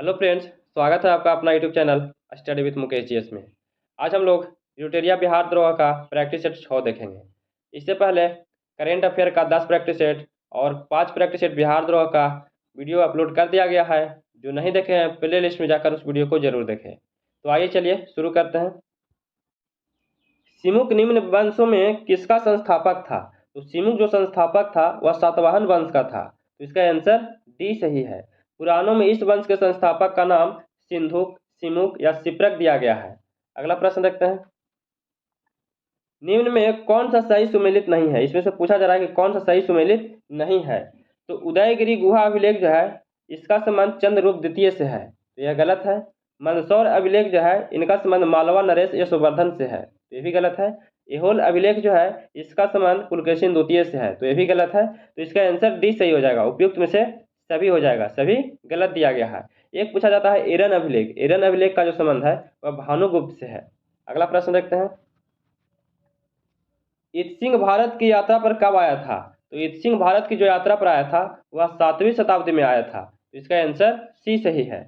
Hello friends, स्वागत है आपका अपना YouTube channel study with Mukesh GS में। आज हम लोग यूटेरिया बिहार द्रोह का प्रैक्टिस सेट 6 देखेंगे। इससे पहले करेंट अफेयर का 10 प्रैक्टिस सेट और 5 प्रैक्टिस सेट बिहार द्रोह का वीडियो अपलोड कर दिया गया है। जो नहीं देखे हैं प्ले लिस्ट में जाकर उस वीडियो को जरूर देखें। तो आइए चलिए शुरू करते हैं। सिमुक निम्न वंशों में किसका संस्थापक था? तो सिमुक जो संस्थापक था वह सातवाहन वंश का था। तो इसका आंसर डी सही है। पुराणों में इस वंश के संस्थापक का नाम सिंधुक, सिमुक या सिप्रक दिया गया है। अगला प्रश्न देखते हैं। निम्न में कौन सा सही सुमेलित नहीं है? इसमें से पूछा जा रहा है कि कौन सा सही सुमेलित नहीं है। तो उदयगिरी गुहा अभिलेख जो है इसका संबंध चंद्रगुप्त द्वितीय से है, तो यह गलत है। मंदसौर अभिलेख जो है इनका संबंध मालवा नरेश यशोवर्धन से है, तो ये भी गलत है। एहोल अभिलेख जो है इसका संबंध पुलकेशिन द्वितीय से है, तो ये भी गलत है। तो इसका आंसर डी सही हो जाएगा। उपयुक्त में से सभी हो जाएगा, सभी गलत दिया गया है। एक पूछा जाता है एरन अभिलेख, एरन अभिलेख का जो संबंध है वह भानुगुप्त से है। अगला प्रश्न देखते हैं। ईतसिंह भारत की यात्रा पर कब आया था? तो ईतसिंह भारत की जो यात्रा पर आया था वह 7वीं शताब्दी में आया था, तो इसका आंसर सी सही है।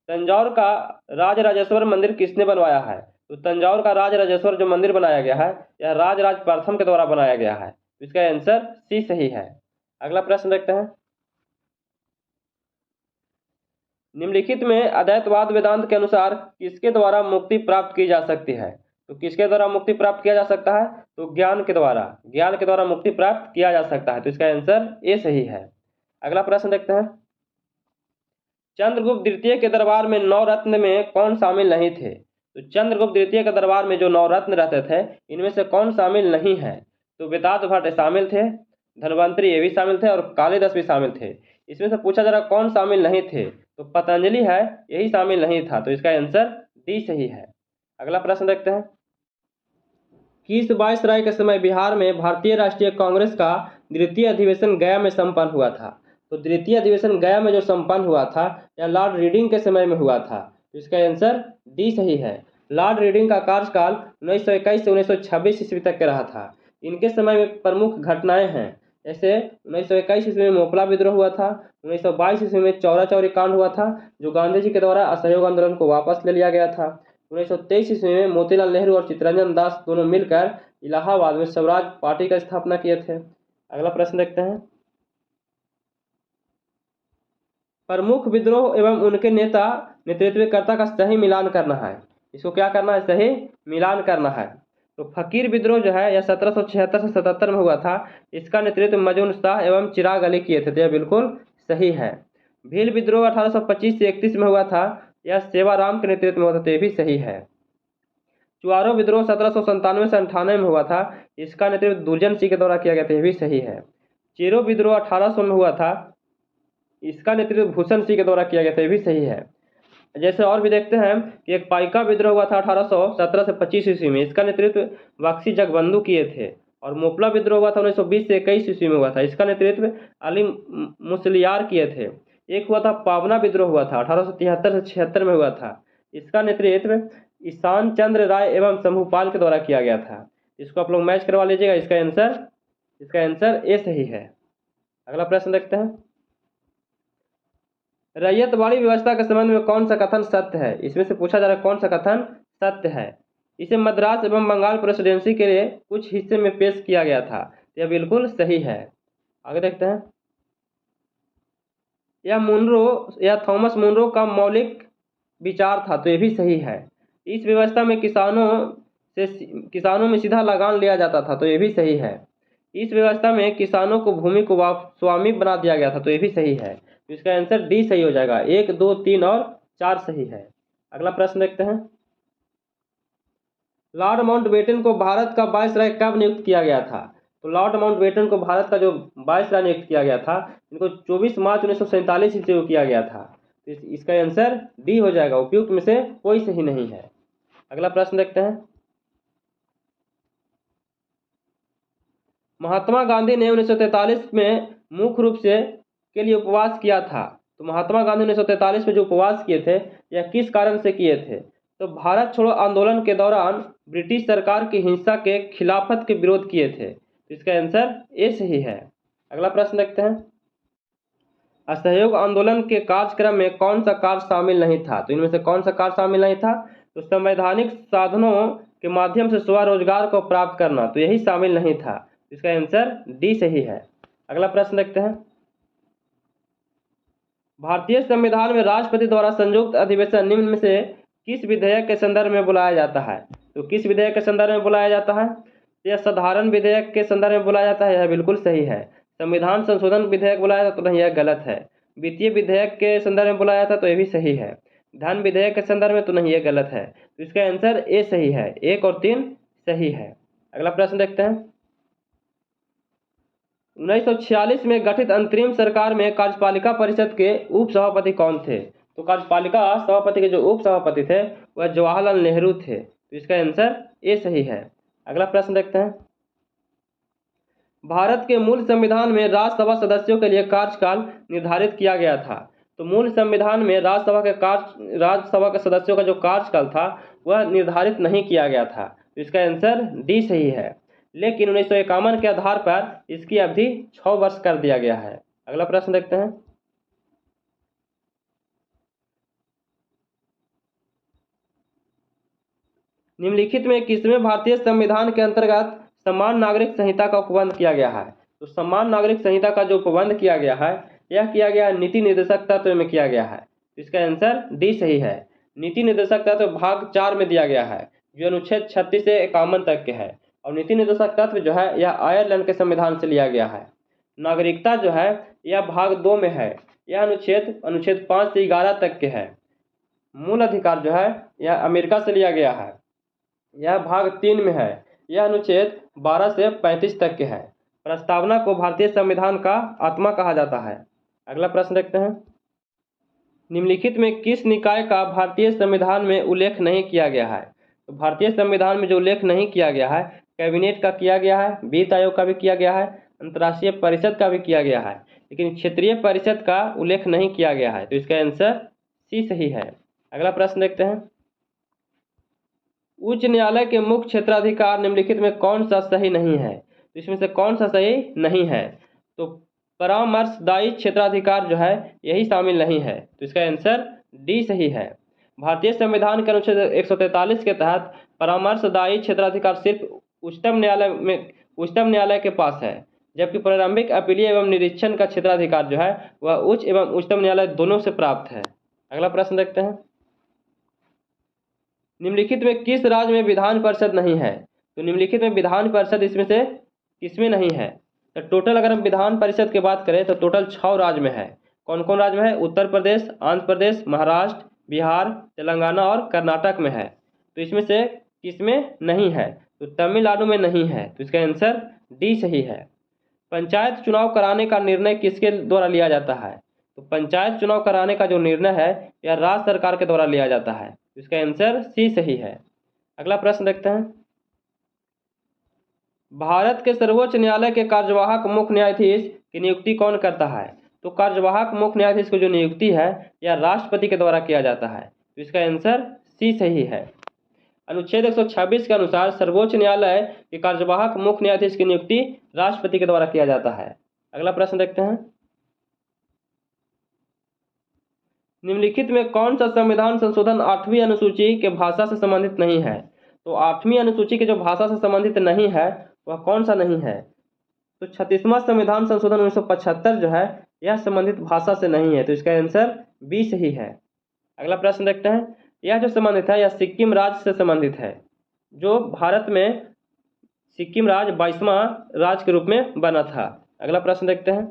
तंजौर का राजराजेश्वर मंदिर किसने बनवाया है? तो तंजौर का राजराजेश्वर जो मंदिर बनाया गया है यह राजराज प्रथम के द्वारा बनाया गया है, तो इसका आंसर सी सही है। अगला प्रश्न देखते हैं। निम्नलिखित में अद्वैतवाद वेदांत के अनुसार किसके द्वारा मुक्ति प्राप्त की जा सकती है? तो किसके द्वारा मुक्ति प्राप्त किया जा सकता है? तो ज्ञान के द्वारा, ज्ञान के द्वारा मुक्ति प्राप्त किया जा सकता है, तो इसका आंसर ए सही है। अगला प्रश्न देखते हैं। चंद्रगुप्त द्वितीय के दरबार में 9 रत्न में कौन शामिल नहीं थे? तो चंद्रगुप्त द्वितीय के दरबार में जो 9 रत्न रहते थे इनमें से कौन शामिल नहीं है? तो वेदांत भट्ट शामिल थे, धन्वंतरी ये भी शामिल थे और कालिदास भी शामिल थे। इसमें से पूछा जा रहा कौन शामिल नहीं थे? तो पतंजलि है यही शामिल नहीं था, तो इसका आंसर डी सही है। अगला प्रश्न देखते हैं। किस वायसराय के समय बिहार में भारतीय राष्ट्रीय कांग्रेस का द्वितीय अधिवेशन गया में संपन्न हुआ था? तो द्वितीय अधिवेशन गया में जो संपन्न हुआ था यह लॉर्ड रीडिंग के समय में हुआ था, तो इसका आंसर डी सही है। लॉर्ड रीडिंग का कार्यकाल 1921 से 1926 ईस्वी तक के रहा था। इनके समय में प्रमुख घटनाएं हैं, जैसे 1921 ईस्वी में मोपला विद्रोह हुआ था, 1922 ईस्वी में चौरा चौरी कांड हुआ था जो गांधी जी के द्वारा असहयोग आंदोलन को वापस ले लिया गया था। 1923 ईस्वी में मोतीलाल नेहरू और चित्तरंजन दास दोनों मिलकर इलाहाबाद में स्वराज पार्टी का स्थापना किए थे। अगला प्रश्न देखते हैं। प्रमुख विद्रोह एवं उनके नेता नेतृत्वकर्ता का सही मिलान करना है। इसको क्या करना है? सही मिलान करना है। तो फकीर विद्रोह जो है यह 1776 से 77 में हुआ था। इसका नेतृत्व मजनू शाह एवं चिराग अली किए थे, तो यह बिल्कुल सही है। भील विद्रोह 1825 से 31 में हुआ था, यह सेवाराम के नेतृत्व में हुआ था, तो यह भी सही है। चुआरो विद्रोह 1797 से 98 में हुआ था, इसका नेतृत्व दुर्जन सिंह के द्वारा किया गया था, यह भी सही है। चेरो विद्रोह 1800 में हुआ था, इसका नेतृत्व भूषण सिंह के द्वारा किया गया था, यह भी सही है। जैसे और भी देखते हैं कि एक पाइका विद्रोह हुआ था 1817 से 25 ईस्वी में, इसका नेतृत्व बख्शी जगबंधु किए थे। और मोपला विद्रोह हुआ था 1920 से 21 ईस्वी में हुआ था, इसका नेतृत्व अली मुसलियार किए थे। एक हुआ था पावना विद्रोह हुआ था 1873 से 76 में हुआ था, इसका नेतृत्व ईशान चंद्र राय एवं शंभुपाल के द्वारा किया गया था। इसको आप लोग मैच करवा लीजिएगा, इसका आंसर ए सही है। अगला प्रश्न देखते हैं। रैयतवाड़ी व्यवस्था के संबंध में कौन सा कथन सत्य है? इसमें से पूछा जा रहा है कौन सा कथन सत्य है। इसे मद्रास एवं बंगाल प्रेसिडेंसी के लिए कुछ हिस्से में पेश किया गया था, यह बिल्कुल सही है। आगे देखते हैं। यह थॉमस मुनरो का मौलिक विचार था, तो यह भी सही है। इस व्यवस्था में किसानों में सीधा लगान लिया जाता था, तो यह भी सही है। इस व्यवस्था में किसानों को भूमि को स्वामी बना दिया गया था, तो यह भी सही है। तो इसका आंसर डी सही हो जाएगा। 1, 2, 3 और 4 सही है। अगला प्रश्न देखते हैं। लॉर्ड माउंटबेटन को भारत का वायसराय कब नियुक्त किया गया था? तो लॉर्ड माउंटबेटन को भारत का जो वायसराय नियुक्त किया गया था इनको 24 मार्च 1947 ईस्वी को किया गया था, तो इसका आंसर डी हो जाएगा। उपयुक्त में से कोई सही नहीं है। अगला प्रश्न देखते हैं। महात्मा गांधी ने 1943 में मुख्य रूप से के लिए उपवास किया था। तो महात्मा गांधी 1943 में जो उपवास किए थे यह किस कारण से किए थे? तो भारत छोड़ो आंदोलन के दौरान ब्रिटिश सरकार की हिंसा के खिलाफत के विरोध किए थे, तो इसका आंसर ए सही है। अगला प्रश्न देखते हैं। असहयोग आंदोलन के कार्यक्रम में कौन सा कार्य शामिल नहीं था? तो इनमें से कौन सा कार्य शामिल नहीं था? तो संवैधानिक साधनों के माध्यम से स्वरोजगार को प्राप्त करना, तो यही शामिल नहीं था। इसका आंसर डी सही है। अगला प्रश्न देखते हैं। भारतीय संविधान में राष्ट्रपति द्वारा संयुक्त अधिवेशन निम्न में से किस विधेयक के संदर्भ में बुलाया जाता है? तो किस विधेयक के संदर्भ में बुलाया जाता है? यह साधारण विधेयक के संदर्भ में बुलाया जाता है, यह बिल्कुल सही है। संविधान संशोधन विधेयक बुलाया जाता तो नहीं, यह गलत है। वित्तीय विधेयक के संदर्भ में बुलाया जाता तो यह भी सही है। धन विधेयक के संदर्भ में तो नहीं, यह गलत है। तो इसका आंसर ए सही है, 1 और 3 सही है। अगला प्रश्न देखते हैं। 1946 में गठित अंतरिम सरकार में कार्यपालिका परिषद के उप सभापति कौन थे? तो कार्यपालिका सभापति के जो उप सभापति थे वह जवाहरलाल नेहरू थे। तो इसका आंसर ए सही है। अगला प्रश्न देखते हैं। भारत के मूल संविधान में राज्यसभा सदस्यों के लिए कार्यकाल निर्धारित किया गया था। तो मूल संविधान में राज्यसभा के सदस्यों का जो कार्यकाल था वह निर्धारित नहीं किया गया था। तो इसका आंसर डी सही है। लेकिन 1951 के आधार पर इसकी अवधि 6 वर्ष कर दिया गया है। अगला प्रश्न देखते हैं। निम्नलिखित में किसमें भारतीय संविधान के अंतर्गत समान नागरिक संहिता का उपबंध किया गया है? तो समान नागरिक संहिता का जो उपबंध किया गया है यह किया गया नीति निर्देशक तत्व में किया गया है। तो इसका आंसर डी सही है। नीति निर्देशक तत्व भाग 4 में दिया गया है जो अनुच्छेद 36 से 51 तक के है। और नीति निर्देशक तत्व जो है यह आयरलैंड के संविधान से लिया गया है। नागरिकता जो है यह भाग 2 में है, यह अनुच्छेद 5 से 11 तक के है। मूल अधिकार जो है यह अमेरिका से लिया गया है, यह भाग 3 में है, यह अनुच्छेद 12 से 35 तक के है। प्रस्तावना को भारतीय संविधान का आत्मा कहा जाता है। अगला प्रश्न देखते हैं। निम्नलिखित में किस निकाय का भारतीय संविधान में उल्लेख नहीं किया गया है? तो भारतीय संविधान में जो उल्लेख नहीं किया गया है कैबिनेट का किया गया है, वित्त आयोग का भी किया गया है, अंतर्राष्ट्रीय परिषद का भी किया गया है, लेकिन क्षेत्रीय परिषद का उल्लेख नहीं किया गया है। तो इसका आंसर सी सही है। अगला प्रश्न देखते हैं। उच्च न्यायालय के मुख्य क्षेत्राधिकार निम्नलिखित में कौन सा सही नहीं है? तो इसमें से कौन सा सही नहीं है? तो परामर्शदायी क्षेत्राधिकार जो है यही शामिल नहीं है। तो इसका आंसर डी सही है। भारतीय संविधान के अनुच्छेद 143 के तहत परामर्शदायी क्षेत्राधिकार सिर्फ उच्चतम न्यायालय के पास है, जबकि प्रारंभिक अपीलीय एवं निरीक्षण का क्षेत्राधिकार जो है वह उच्च एवं उच्चतम न्यायालय दोनों से प्राप्त है। अगला प्रश्न देखते हैं। निम्नलिखित में किस राज्य में विधान परिषद नहीं है? तो निम्नलिखित में विधान परिषद इसमें से किसमें नहीं है? तो टोटल अगर हम विधान परिषद की बात करें तो टोटल 6 राज्य में है। कौन कौन राज्य में है? उत्तर प्रदेश, आंध्र प्रदेश, महाराष्ट्र, बिहार, तेलंगाना और कर्नाटक में है। तो इसमें से किसमें नहीं है? तो तमिलनाडु में नहीं है। तो इसका आंसर डी सही है। पंचायत चुनाव कराने का निर्णय किसके द्वारा लिया जाता है? तो पंचायत चुनाव कराने का जो निर्णय है यह राज्य सरकार के द्वारा लिया जाता है। इसका आंसर सी सही है। अगला प्रश्न देखते हैं। भारत के सर्वोच्च न्यायालय के कार्यवाहक मुख्य न्यायाधीश की नियुक्ति कौन करता है? तो कार्यवाहक मुख्य न्यायाधीश की जो नियुक्ति है यह राष्ट्रपति के द्वारा किया जाता है। तो इसका आंसर सी सही है। अनुच्छेद 126 के अनुसार सर्वोच्च न्यायालय के कार्यवाहक मुख्य न्यायाधीश की नियुक्ति राष्ट्रपति के द्वारा किया जाता है। अगला प्रश्न देखते हैं। निम्नलिखित में कौन सा संविधान संशोधन 8वीं अनुसूची के भाषा से संबंधित नहीं है? तो 8वीं अनुसूची के जो भाषा से संबंधित नहीं है वह कौन सा नहीं है? तो 36वां संविधान संशोधन 1975 जो है यह संबंधित भाषा से नहीं है। तो इसका आंसर बी सही है। अगला प्रश्न देखते हैं। यह जो संबंधित है यह सिक्किम राज्य से संबंधित है, जो भारत में सिक्किम राज्य 22वां राज्य के रूप में बना था। अगला प्रश्न देखते हैं।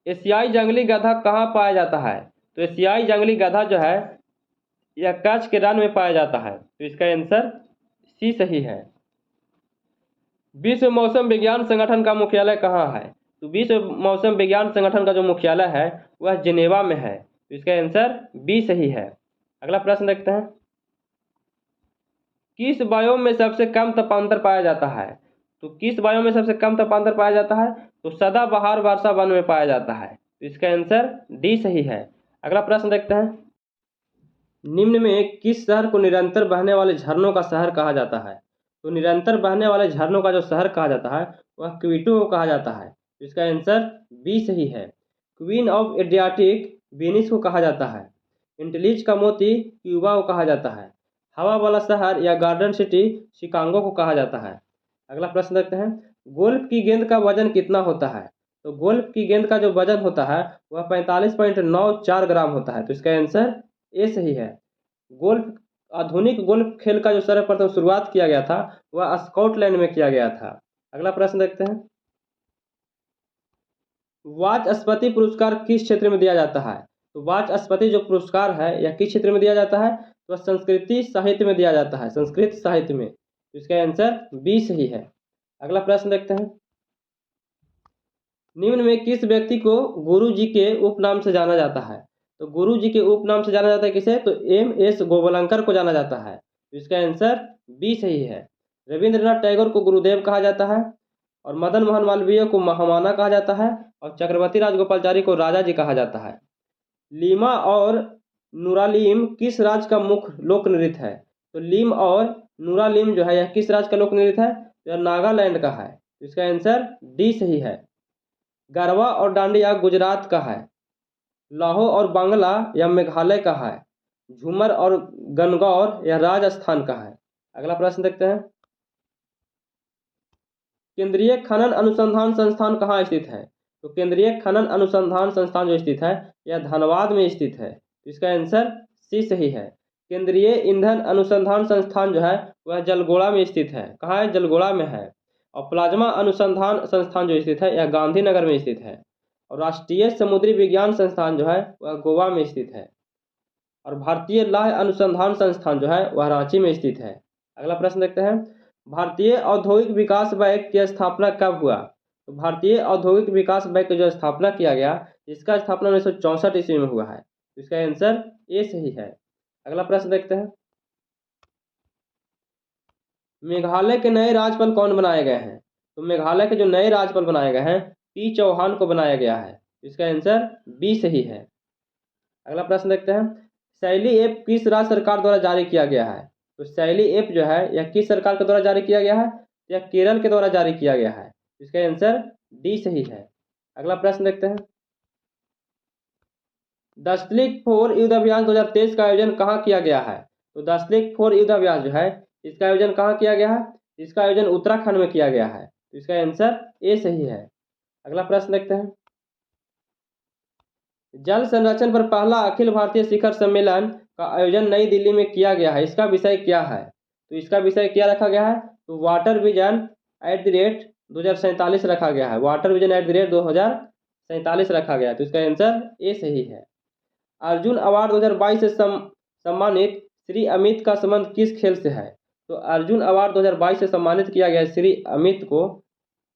एशियाई जंगली गधा कहाँ पाया जाता है? तो एशियाई जंगली गधा जो है यह कच्छ के रण में पाया जाता है। तो इसका आंसर सी सही है। विश्व मौसम विज्ञान संगठन का मुख्यालय कहाँ है? तो विश्व मौसम विज्ञान संगठन का जो मुख्यालय है वह जिनेवा में है। तो इसका आंसर बी सही है। अगला प्रश्न देखते हैं। किस बायोम में सबसे कम तापांतर पाया जाता है? तो किस बायोम में सबसे कम तापांतर पाया जाता है? तो सदाबहार वर्षा वन में पाया जाता है। तो इसका आंसर डी सही है। अगला प्रश्न देखते हैं। निम्न में किस शहर को निरंतर बहने वाले झरनों का शहर कहा जाता है? तो निरंतर बहने वाले झरनों का जो शहर कहा जाता है वह क्वीटो को कहा जाता है। तो इसका आंसर बी सही है। क्वीन ऑफ एड्रियाटिक वेनिस को कहा जाता है। एंटिलीज का मोती क्यूबा को कहा जाता है। हवा वाला शहर या गार्डन सिटी शिकागो को कहा जाता है। अगला प्रश्न देखते हैं, गोल्फ की गेंद का वजन कितना होता है? तो गोल्फ की गेंद का जो वजन होता है वह 45.94 ग्राम होता है। तो इसका आंसर ए सही है। गोल्फ आधुनिक गोल्फ खेल का जो सर्वप्रथम शुरुआत किया गया था वह स्कॉटलैंड में किया गया था। अगला प्रश्न देखते हैं, वाचस्पति पुरस्कार किस क्षेत्र में दिया जाता है? तो वाचस्पति जो पुरस्कार है यह किस क्षेत्र में दिया जाता है? तो संस्कृति साहित्य में दिया जाता है, संस्कृत साहित्य में। तो इसका आंसर बी सही है। अगला प्रश्न देखते हैं, निम्न में किस व्यक्ति को गुरु जी के उपनाम से जाना जाता है? तो गुरु जी के उपनाम से जाना जाता है किसे? तो एम.एस. गोवलंकर को जाना जाता है। तो इसका आंसर बी सही है। रविंद्रनाथ टैगोर को गुरुदेव कहा जाता है, और मदन मोहन मालवीय को महामाना कहा जाता है, और चक्रवर्ती राजगोपालचारी को राजा जी कहा जाता है। लीमा और नूरालीम किस राज्य का मुख्य लोक नृत्य है? तो लीम और नूरालीम जो है यह किस राज्य का लोक नृत्य है? यह नागालैंड का है। इसका आंसर डी सही है। गरबा और डांडिया गुजरात का है। लाहो और बांग्ला यह मेघालय का है। झूमर और गणगौर यह राजस्थान का है। अगला प्रश्न देखते हैं, केंद्रीय खनन अनुसंधान संस्थान कहाँ स्थित है? तो केंद्रीय खनन अनुसंधान संस्थान जो स्थित है यह धनबाद में स्थित है। इसका आंसर सी सही है। केंद्रीय ईंधन अनुसंधान संस्थान जो है वह जलगोड़ा में स्थित है। कहाँ है? जलगोड़ा में है। और प्लाज्मा अनुसंधान संस्थान जो स्थित है यह गांधीनगर में स्थित है। और राष्ट्रीय समुद्री विज्ञान संस्थान जो है वह गोवा में स्थित है। और भारतीय लौह अनुसंधान संस्थान जो है वह रांची में स्थित है। अगला प्रश्न देखते हैं, भारतीय औद्योगिक विकास बैंक की स्थापना कब हुआ? तो भारतीय औद्योगिक विकास बैंक की जो स्थापना किया गया इसका स्थापना 1964 ईस्वी में हुआ है। इसका आंसर ए सही है। अगला प्रश्न देखते हैं, मेघालय के नए राज्यपाल कौन बनाए गए हैं? तो मेघालय के जो नए राज्यपाल बनाए गए हैं पी चौहान को बनाया गया है। इसका आंसर बी सही है। अगला प्रश्न देखते हैं, शैली ऐप किस राज्य सरकार द्वारा जारी किया गया है? तो शैली ऐप जो है यह किस सरकार के द्वारा जारी किया गया है? यह केरल के द्वारा जारी किया गया है। इसका आंसर डी सही है। अगला प्रश्न देखते हैं, दस्तलिक फोर युद्ध अभियान 2023 का आयोजन कहाँ किया गया है? तो दस्तलिक फोर युद्ध अभियान जो है इसका आयोजन कहाँ किया गया है? इसका आयोजन उत्तराखंड में किया गया है। तो इसका आंसर ए सही है। अगला प्रश्न देखते हैं, जल संरक्षण पर पहला अखिल भारतीय शिखर सम्मेलन का आयोजन नई दिल्ली में किया गया है। इसका विषय क्या है? तो इसका विषय क्या रखा गया है? तो वाटर विजन @2047 रखा गया है। वाटर विजन @2047 रखा गया है। तो इसका आंसर ए सही है। अर्जुन अवार्ड 2022 से सम्मानित श्री अमित का संबंध किस खेल से है? तो अर्जुन अवार्ड 2022 से सम्मानित किया गया श्री अमित को,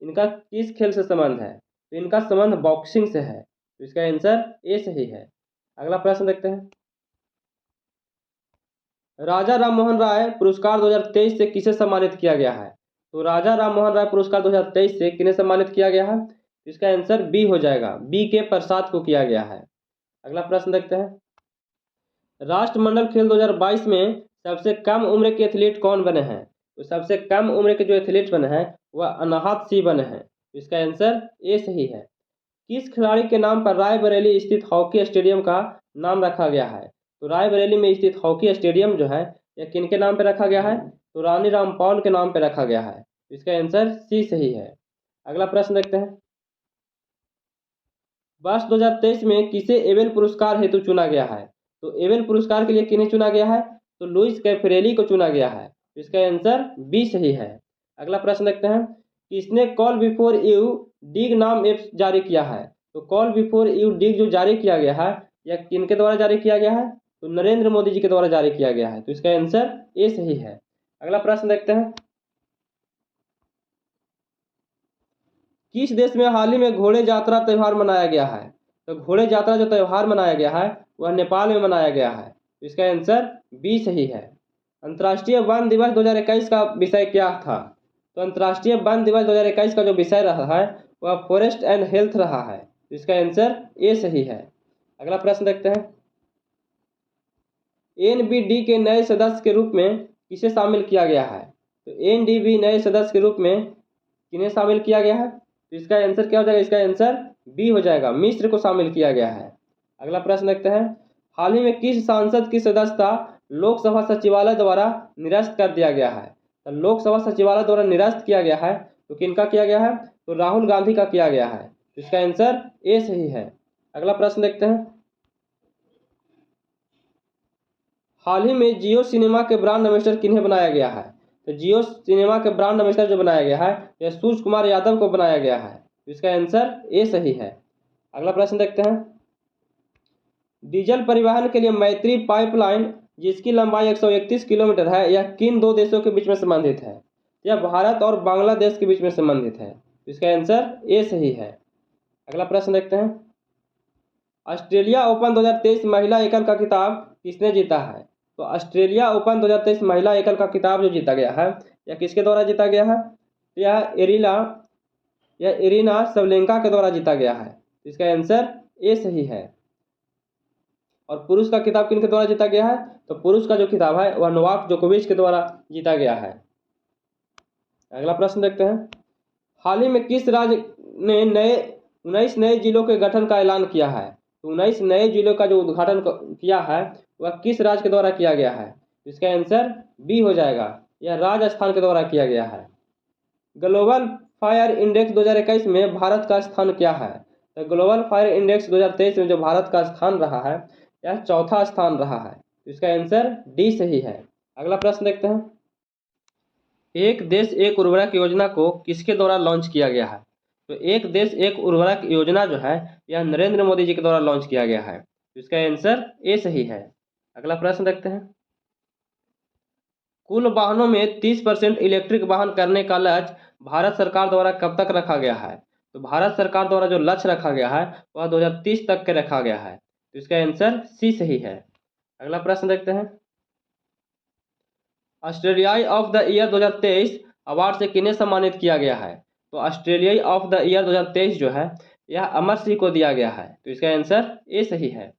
इनका किस खेल से संबंध है? तो इनका संबंध बॉक्सिंग से है। तो इसका आंसर ए सही है। अगला प्रश्न देखते हैं, राजा राममोहन राय पुरस्कार 2023 से किसे सम्मानित किया गया है? तो राजा राममोहन राय पुरस्कार 2023 से किन्हें सम्मानित किया गया है? इसका आंसर बी हो जाएगा, बी के प्रसाद को किया गया है। अगला प्रश्न देखते हैं, राष्ट्रमंडल खेल 2022 में सबसे कम उम्र के एथलीट कौन बने हैं? तो सबसे कम उम्र के जो एथलीट बने हैं वह अनाहत सिंह बने हैं। इसका आंसर ए सही है। किस खिलाड़ी के नाम पर रायबरेली स्थित हॉकी स्टेडियम का नाम रखा गया है? तो रायबरेली में स्थित हॉकी स्टेडियम जो है यह किनके नाम पर रखा गया है? तो रानी रामपाल के नाम पर रखा गया है। इसका आंसर सी सही है। अगला प्रश्न देखते हैं, वर्ष 2023 में किसे एबेल पुरस्कार हेतु चुना गया है? तो एबेल पुरस्कार के लिए किन्हें चुना गया है? तो लुइस कैफरेली को चुना गया है। इसका आंसर बी सही है। अगला प्रश्न देखते हैं, किसने कॉल बिफोर यू डिग नाम ऐप जारी किया है? तो कॉल बिफोर यू डिग जो जारी किया गया है यह किनके द्वारा जारी किया गया है? तो नरेंद्र मोदी जी के द्वारा जारी किया गया है। तो इसका आंसर ए सही है। अगला प्रश्न देखते हैं, किस देश में हाल ही में घोड़े यात्रा त्यौहार मनाया गया है? तो घोड़े यात्रा जो त्यौहार मनाया गया है वह नेपाल में मनाया गया है। तो इसका आंसर बी सही है। अंतर्राष्ट्रीय वन दिवस 2021 का विषय क्या था? तो अंतर्राष्ट्रीय वन दिवस 2021 का जो विषय रहा है वह फॉरेस्ट एंड हेल्थ रहा है। तो इसका आंसर ए सही है। अगला प्रश्न देखते हैं, एनबीडी के नए सदस्य के रूप में किसे शामिल किया गया है? तो एनडीबी नए सदस्य के रूप में किन्हें शामिल किया गया है? तो इसका आंसर क्या हो जाएगा? इसका आंसर बी हो जाएगा, मिस्र को शामिल किया गया है। अगला प्रश्न देखते हैं, हाल ही में किस सांसद की सदस्यता लोकसभा सचिवालय द्वारा निरस्त कर दिया गया है? तो लोकसभा सचिवालय द्वारा निरस्त किया गया है, तो किनका किया गया है? तो राहुल गांधी का किया गया है। तो इसका आंसर ए सही है। अगला प्रश्न देखते हैं, हाल ही में जियो सिनेमा के ब्रांड एम्बेसडर किन्हें बनाया गया है? तो जियो सिनेमा के ब्रांड एम्बेसडर जो बनाया गया है यह सूर्य कुमार यादव को बनाया गया है। तो इसका आंसर ए सही है। अगला प्रश्न देखते हैं, डीजल परिवहन के लिए मैत्री पाइपलाइन जिसकी लंबाई 131 किलोमीटर है, यह किन दो देशों के बीच में संबंधित है? यह भारत और बांग्लादेश के बीच में संबंधित है। तो इसका आंसर ए सही है। अगला प्रश्न देखते हैं, ऑस्ट्रेलिया ओपन 2023 महिला एकल का खिताब किसने जीता है? तो ऑस्ट्रेलिया ओपन 2023 महिला एकल का खिताब जो जीता गया है यह किसके द्वारा जीता गया है? यह इरीना सबलेंका के द्वारा जीता गया है। इसका आंसर ए सही है। और पुरुष का खिताब किनके द्वारा जीता गया है? तो पुरुष का जो खिताब है वह नोवाक जोकोविच के द्वारा जीता गया है। अगला प्रश्न देखते हैं, हाल ही में किस राज्य ने 19 नए जिलों के गठन का ऐलान किया है? तो 19 नए जिलों का जो उद्घाटन किया है वह किस राज्य के द्वारा किया गया है? इसका आंसर बी हो जाएगा, यह राजस्थान के द्वारा किया गया है। ग्लोबल फायर इंडेक्स 2021 में भारत का स्थान क्या है? तो ग्लोबल फायर इंडेक्स 2023 में जो भारत का स्थान रहा है यह चौथा स्थान रहा है। इसका आंसर डी सही है। अगला प्रश्न देखते हैं, एक देश एक उर्वरक योजना को किसके द्वारा लॉन्च किया गया है? तो एक देश एक उर्वरक योजना जो है यह नरेंद्र मोदी जी के द्वारा लॉन्च किया गया है। इसका आंसर ए सही है। अगला प्रश्न देखते हैं, कुल वाहनों में 30% इलेक्ट्रिक वाहन करने का लक्ष्य भारत सरकार द्वारा कब तक रखा गया है? तो भारत सरकार द्वारा जो लक्ष्य रखा गया है वह 2030 तक के रखा गया है। तो इसका आंसर सी सही है। अगला प्रश्न देखते हैं, ऑस्ट्रेलियाई ऑफ द ईयर 2023 अवार्ड से किन्हें सम्मानित किया गया है? तो ऑस्ट्रेलियाई ऑफ द ईयर 2023 जो है यह अमर सिंह को दिया गया है। तो इसका आंसर ए सही है।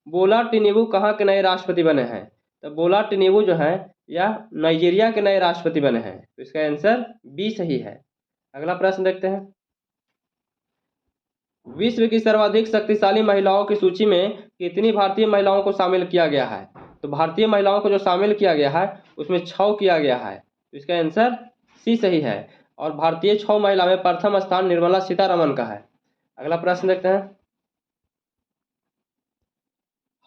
बोला टिनुबू कहाँ के नए राष्ट्रपति बने हैं? तो बोला टिनुबू जो है यह नाइजीरिया के नए राष्ट्रपति बने हैं। तो इसका आंसर बी सही है। अगला प्रश्न देखते हैं, विश्व की सर्वाधिक शक्तिशाली महिलाओं की सूची में कितनी भारतीय महिलाओं को शामिल किया गया है? तो भारतीय महिलाओं को जो शामिल किया गया है उसमें 6 किया गया है। तो इसका आंसर सी सही है। और भारतीय 6 महिला में प्रथम स्थान निर्मला सीतारमन का है। अगला प्रश्न देखते हैं,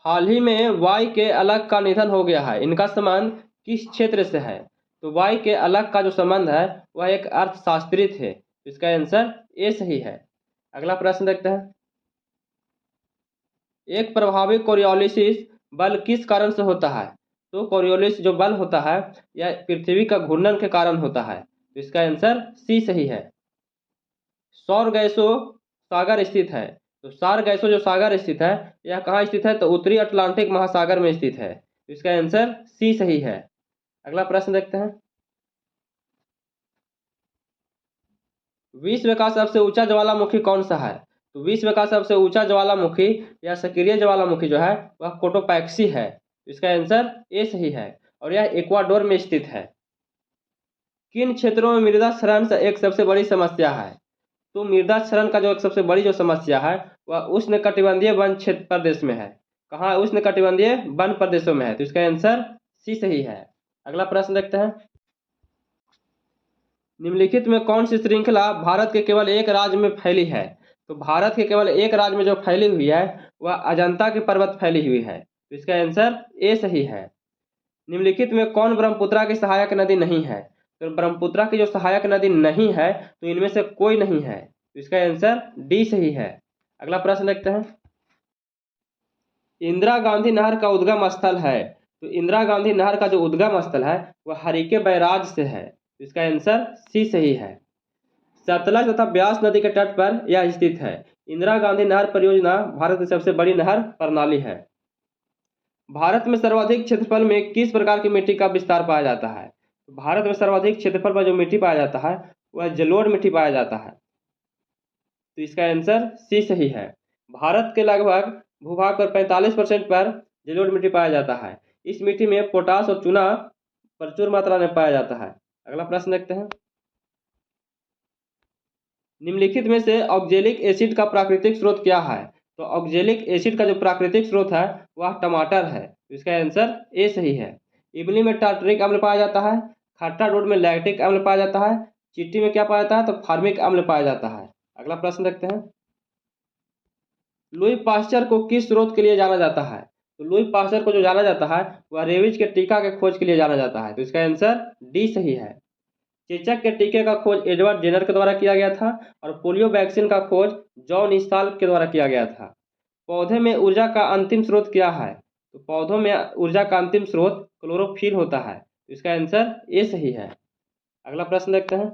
हाल ही में वाई के अलग का निधन हो गया है, इनका संबंध किस क्षेत्र से है? तो वाई के अलग का जो संबंध है वह एक अर्थशास्त्री थे। इसका आंसर ए सही है। अगला प्रश्न देखते हैं, एक प्रभावी कोरियोलिसिस बल किस कारण से होता है? तो कोरियोलिस जो बल होता है यह पृथ्वी का घूर्णन के कारण होता है। तो इसका आंसर सी सही है। सौर गैसों सागर स्थित है। तो सौर गैसों जो सागर स्थित है यह कहाँ स्थित है? तो उत्तरी अटलांटिक महासागर में स्थित है। तो इसका आंसर सी सही है। अगला प्रश्न देखते हैं, विश्व का सबसे ऊंचा ज्वालामुखी कौन सा है? तो विश्व का सबसे ऊंचा ज्वालामुखी या सक्रिय ज्वालामुखी जो है वह कोटोपैक्सी है। इसका आंसर ए सही है और यह इक्वाडोर में स्थित है। किन क्षेत्रों में मृदा क्षरण एक सबसे बड़ी समस्या है? तो मृदा क्षरण का जो एक सबसे बड़ी जो समस्या है वह उष्णकटिबंधीय वन क्षेत्र प्रदेश में है। कहाँ? उष्णकटिबंधीय वन प्रदेशों में है। तो इसका आंसर सी सही है। अगला प्रश्न देखते हैं, निम्नलिखित में कौन सी श्रृंखला भारत के केवल एक राज्य में फैली है? तो भारत के केवल एक राज्य में जो फैली हुई है वह अजंता की पर्वत फैली हुई है। तो इसका आंसर ए सही है। निम्नलिखित में कौन ब्रह्मपुत्रा की सहायक नदी नहीं है? तो ब्रह्मपुत्रा की जो सहायक नदी नहीं है तो इनमें से कोई नहीं है। तो इसका आंसर डी सही है। अगला प्रश्न देखते हैं, इंदिरा गांधी नहर का उद्गम स्थल है। तो इंदिरा गांधी नहर का जो उद्गम स्थल है वह हरिके बैराज से है। तो इसका आंसर सी सही है। सतलज तथा ब्यास नदी के तट पर यह स्थित है। इंदिरा गांधी नहर परियोजना भारत की सबसे बड़ी नहर प्रणाली है। भारत में सर्वाधिक क्षेत्रफल में किस प्रकार की मिट्टी का विस्तार पाया जाता है? भारत में सर्वाधिक क्षेत्रफल पर जो मिट्टी पाया जाता है वह जलोढ़ मिट्टी पाया जाता है। तो इसका आंसर सी सही है। भारत के लगभग भूभाग पर 45% पर जलोढ़ मिट्टी पाया जाता है। इस मिट्टी में पोटास और चूना प्रचुर मात्रा में पाया जाता है। अगला प्रश्न देखते हैं, निम्नलिखित में से ऑक्जेलिक एसिड का प्राकृतिक स्रोत क्या है? तो ऑक्जेलिक एसिड का जो प्राकृतिक स्रोत है वह टमाटर है। तो इसका आंसर ए सही है। इमली में टार्टरिक अम्ल पाया जाता है, खट्टा दूध में लैक्टिक अम्ल पाया जाता है, चींटी में क्या पाया जाता है? तो फार्मिक अम्ल पाया जाता है। अगला प्रश्न देखते हैं। लुई पास्चर को किस स्रोत के लिए जाना जाता है? तो लुई पास्चर को जो जाना जाता है वह रेबीज के टीका के खोज के लिए जाना जाता है। तो इसका आंसर डी सही है। चेचक के टीके का खोज एडवर्ड जेनर के द्वारा किया गया था और पोलियो वैक्सीन का खोज जॉन ईसाल के द्वारा किया गया था। पौधे में ऊर्जा का अंतिम स्रोत क्या है? तो पौधों में ऊर्जा का अंतिम स्रोत क्लोरोफिल होता है। तो इसका आंसर ए सही है। अगला प्रश्न देखते हैं।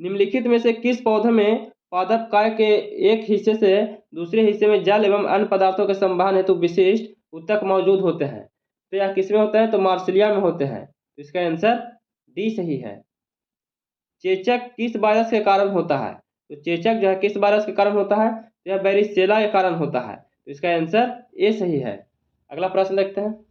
निम्नलिखित में से किस पौधे में पादप काय के एक हिस्से से दूसरे हिस्से में जल एवं अन्य पदार्थों के संवहन हेतु विशिष्ट ऊतक मौजूद होते हैं? तो यह किसमें होते हैं? तो मार्सिलिया में होते हैं। तो इसका आंसर डी सही है। चेचक किस वायरस के कारण होता है? तो चेचक जो है किस वायरस के कारण होता है? तो यह बैरिसेला के कारण होता है। तो इसका आंसर ए सही है। अगला प्रश्न देखते हैं।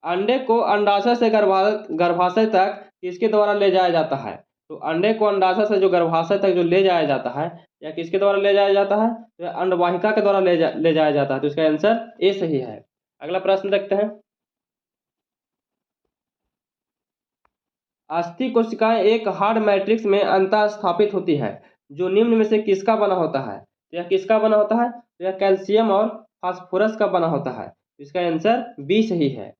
अंडे को अंडाशय से गर्भाशय तक किसके द्वारा ले जाया जाता है? तो अंडे को अंडाशय से जो गर्भाशय तक जो ले जाया जाता है या किसके द्वारा ले जाया जाता है? तो अंडवाहिका के द्वारा ले जाया जाता है। तो इसका आंसर ए सही है। अगला प्रश्न देखते हैं। अस्थि कोशिकाएं एक हार्ड मैट्रिक्स में अंतः स्थापित होती है जो निम्न में से किसका बना होता है? तो यह किसका बना होता है? तो यह कैल्शियम और फास्फोरस का बना होता है। इसका आंसर बी सही है।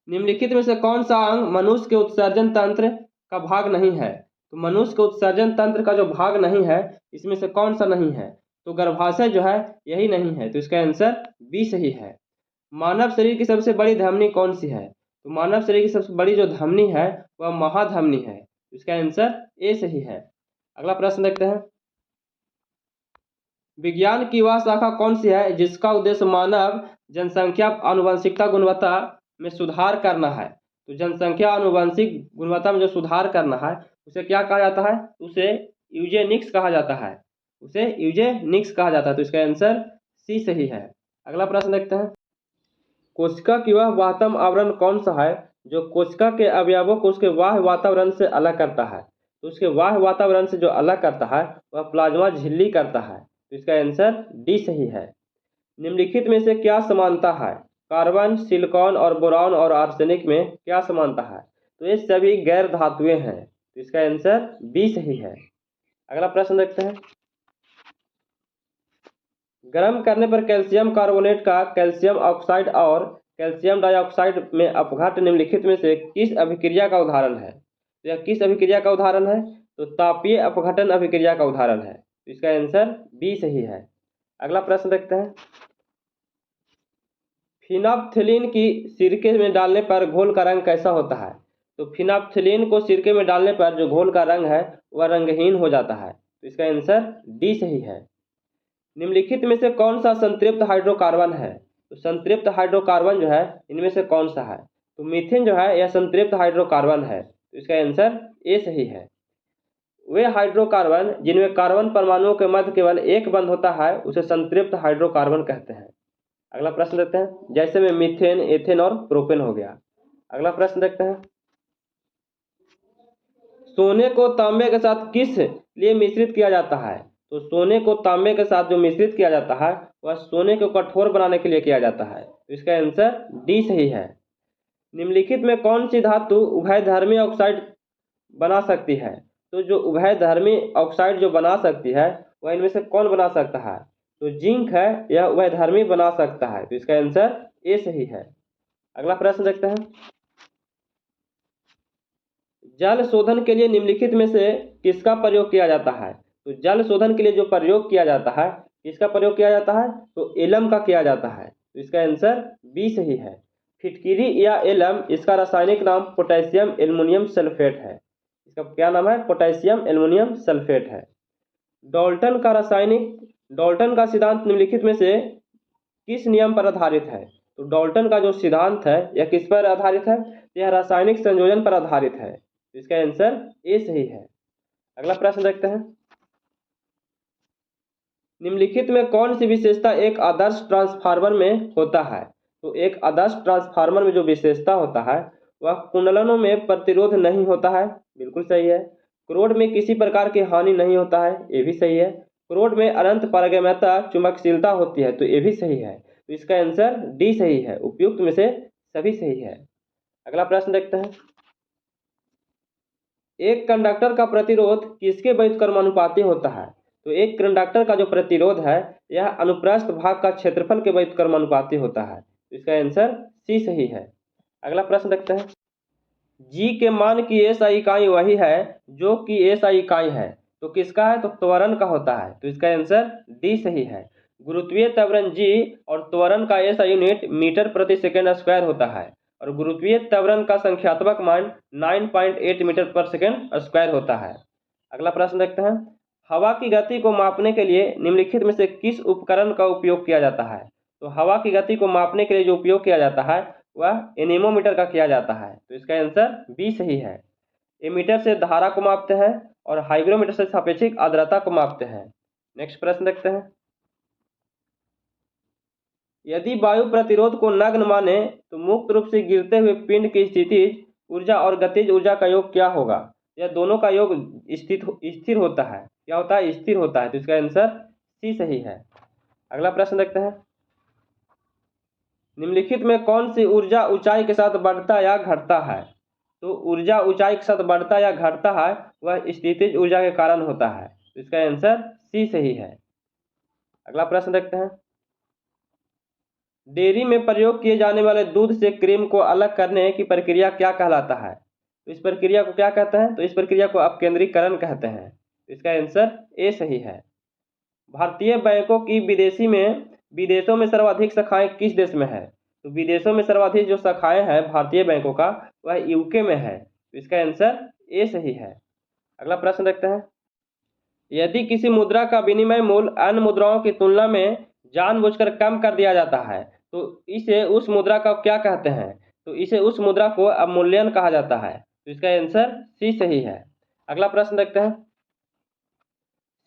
निम्नलिखित में से कौन सा अंग मनुष्य के उत्सर्जन तंत्र का भाग नहीं है? तो मनुष्य के उत्सर्जन तंत्र का जो भाग नहीं है इसमें से कौन सा नहीं है? तो गर्भाशय जो है यही नहीं है। तो इसका आंसर बी सही है। मानव शरीर की सबसे बड़ी धमनी कौन सी है? तो मानव शरीर की सबसे बड़ी जो धमनी है वह महाधमनी है। इसका आंसर ए सही है। अगला प्रश्न देखते हैं। विज्ञान की वह शाखा कौन सी है जिसका उद्देश्य मानव जनसंख्या आनुवंशिकता गुणवत्ता में सुधार करना है? तो जनसंख्या आनुवंशिक गुणवत्ता में जो सुधार करना है उसे क्या कहा जाता है? उसे यूजेनिक्स कहा जाता है। उसे यूजेनिक्स कहा जाता है। तो इसका आंसर सी सही है। अगला प्रश्न देखते हैं। कोशिका की वह बाह्यतम आवरण कौन सा है जो कोशिका के अवयवों को उसके बाह्य वातावरण से अलग करता है? तो उसके बाह्य वातावरण से जो अलग करता है वह प्लाज्मा झिल्ली करता है। तो इसका आंसर डी सही है। निम्नलिखित में से क्या समानता है? कार्बन, सिलिकॉन और बोरॉन और आर्सेनिक में क्या समानता है? तो ये सभी गैर धातुएं हैं। तो इसका आंसर बी सही है। अगला प्रश्न देखते हैं। गर्म करने पर कैल्शियम कार्बोनेट का कैल्शियम ऑक्साइड और कैल्शियम डाइऑक्साइड में अपघट्ट निम्नलिखित में से किस अभिक्रिया का उदाहरण है? तो यह किस अभिक्रिया का उदाहरण है? तो तापीय अपघटन अभिक्रिया का उदाहरण है। तो इसका आंसर बी सही है। अगला प्रश्न देखते हैं। फिनाप्थलीन की सिरके में डालने पर घोल का रंग कैसा होता है? तो फिनाप्थलीन को सिरके में डालने पर जो घोल का रंग है वह रंगहीन हो जाता है। तो इसका आंसर डी सही है। निम्नलिखित में से कौन सा संतृप्त हाइड्रोकार्बन है? तो संतृप्त हाइड्रोकार्बन जो है इनमें से कौन सा है? तो मीथेन जो है यह संतृप्त हाइड्रोकार्बन है। तो इसका आंसर ए सही है। वे हाइड्रोकार्बन जिनमें कार्बन परमाणुओं के मध्य केवल एक बंध होता है उसे संतृप्त हाइड्रोकार्बन कहते हैं। अगला प्रश्न देखते हैं। जैसे में मीथेन, एथेन और प्रोपेन हो गया। अगला प्रश्न देखते हैं। सोने को तांबे के साथ किस लिए मिश्रित किया जाता है? तो सोने को तांबे के साथ जो मिश्रित किया जाता है वह सोने को कठोर बनाने के लिए किया जाता है। तो इसका आंसर डी सही है। निम्नलिखित में कौन सी धातु उभयधर्मी ऑक्साइड बना सकती है? तो जो उभयधर्मी ऑक्साइड जो बना सकती है वह इनमें से कौन बना सकता है? तो जिंक है, यह उभयधर्मी बना सकता है। तो इसका आंसर ए सही है। अगला प्रश्न देखते हैं। जल शोधन के लिए निम्नलिखित में से किसका प्रयोग किया जाता है? तो जल शोधन के लिए जो प्रयोग किया जाता है किसका प्रयोग किया जाता है? तो एलम का किया जाता है। तो इसका आंसर बी सही है। फिटकिरी या एलम इसका रासायनिक नाम पोटेशियम एल्युमिनियम सल्फेट है। इसका क्या नाम है? पोटेशियम एल्युमिनियम सल्फेट है। डाल्टन का सिद्धांत निम्नलिखित में से किस नियम पर आधारित है? तो डाल्टन का जो सिद्धांत है यह किस पर आधारित है? यह रासायनिक संयोजन पर आधारित है। इसका आंसर ए सही है। अगला प्रश्न देखते हैं। निम्नलिखित में कौन सी विशेषता एक आदर्श ट्रांसफार्मर में होता है? तो एक आदर्श ट्रांसफार्मर में जो विशेषता होता है वह कुंडलनों में प्रतिरोध नहीं होता है, बिल्कुल सही है। क्रोड में किसी प्रकार की हानि नहीं होता है, ये भी सही है। क्रोड में अनंत पारगम्यता चुंबकशीलता होती है, तो ये भी सही है। तो इसका आंसर डी सही है। उपयुक्त में से सभी सही है। अगला प्रश्न देखते हैं। एक कंडक्टर का प्रतिरोध किसके व्युत्क्रमानुपाती होता है? तो एक कंडक्टर का जो प्रतिरोध है यह अनुप्रस्थ भाग का क्षेत्रफल के व्युत्क्रमानुपाती होता है। तो इसका आंसर सी सही है। अगला प्रश्न देखते हैं। जी के मान की एसआई इकाई वही है जो कि एसआई इकाई है, तो किसका है? तो त्वरण का होता है। तो इसका आंसर डी सही है। गुरुत्वीय त्वरण जी और त्वरण का एसआई यूनिट मीटर प्रति सेकंड स्क्वायर होता है और गुरुत्वीय त्वरण का संख्यात्मक मान 9.8 मीटर पर सेकंड स्क्वायर होता है। अगला प्रश्न देखते हैं। हवा की गति को मापने के लिए निम्नलिखित में से किस उपकरण का उपयोग किया जाता है? तो हवा की गति को मापने के लिए जो उपयोग किया जाता है वह एनीमोमीटर का किया जाता है। तो इसका आंसर बी सही है। एमीटर से धारा को मापते हैं और हाइग्रोमीटर से सापेक्षिक आर्द्रता को मापते हैं। नेक्स्ट प्रश्न देखते हैं। यदि वायु प्रतिरोध को नग्न माने तो मुक्त रूप से गिरते हुए पिंड की स्थितिज ऊर्जा और गतिज ऊर्जा का योग क्या होगा? यह दोनों का योग स्थिर होता है। क्या होता है? स्थिर होता है। तो इसका आंसर सी सही है। अगला प्रश्न देखते हैं। निम्नलिखित में कौन सी ऊर्जा ऊंचाई के साथ बढ़ता या घटता है? तो ऊर्जा ऊंचाई के साथ बढ़ता या घटता है वह स्थितिज ऊर्जा के कारण होता है। तो इसका आंसर सी सही है। अगला प्रश्न देखते हैं। डेयरी में प्रयोग किए जाने वाले दूध से क्रीम को अलग करने की प्रक्रिया क्या कहलाता है? तो इस प्रक्रिया को क्या कहते हैं? तो इस प्रक्रिया को अपकेंद्रीकरण कहते हैं। तो इसका आंसर ए सही है। भारतीय बैंकों की विदेशों में सर्वाधिक शाखाएं किस देश में है? तो विदेशों में सर्वाधिक जो शाखाएं हैं भारतीय बैंकों का वह यूके में है। तो इसका आंसर ए सही है। अगला प्रश्न देखते हैं। यदि किसी मुद्रा का विनिमय मूल्य अन्य मुद्राओं की तुलना में जानबूझकर कम कर दिया जाता है तो इसे उस मुद्रा का क्या कहते हैं? तो इसे उस मुद्रा को अवमूल्यन कहा जाता है। तो इसका आंसर सी सही है। अगला प्रश्न देखते हैं।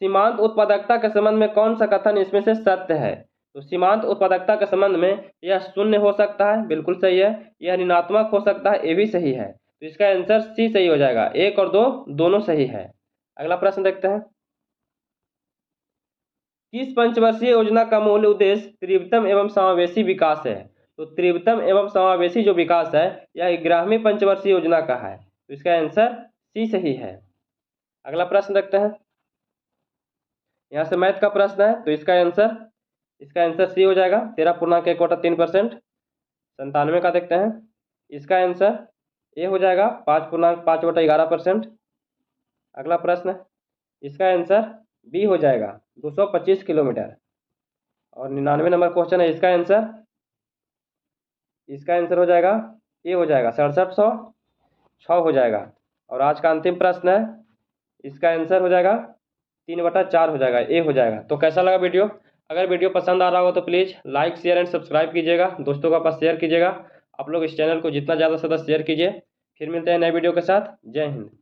सीमांत उत्पादकता के संबंध में कौन सा कथन इसमें से सत्य है? तो सीमांत उत्पादकता के संबंध में यह शून्य हो सकता है, बिल्कुल सही है। यह ऋणात्मक हो सकता है, ये भी सही है। तो इसका आंसर सी सही हो जाएगा। एक और दो दोनों सही है। अगला प्रश्न देखते हैं। किस पंचवर्षीय योजना का मूल उद्देश्य तीव्रतम एवं समावेशी विकास है? तो तीव्रतम एवं समावेशी जो विकास है यह 11वीं पंचवर्षीय योजना का है। तो इसका आंसर सी सही है। अगला प्रश्न देखते हैं। यहाँ से मैथ का प्रश्न है, तो इसका आंसर सी हो जाएगा। 13.1/3%। 97 का देखते हैं। इसका आंसर ए हो जाएगा 5.5/11%। अगला प्रश्न, इसका आंसर बी हो जाएगा 225 किलोमीटर। और 99 नंबर क्वेश्चन है, इसका आंसर हो जाएगा ए हो जाएगा 6706 हो जाएगा। और आज का अंतिम प्रश्न है, इसका आंसर हो जाएगा 3/4 हो जाएगा, ए हो जाएगा। तो कैसा लगा वीडियो? अगर वीडियो पसंद आ रहा हो तो please like share and subscribe कीजिएगा, दोस्तों के पास शेयर कीजिएगा। आप लोग इस चैनल को जितना ज़्यादा से ज़्यादा शेयर कीजिए। फिर मिलते हैं नए वीडियो के साथ। जय हिंद।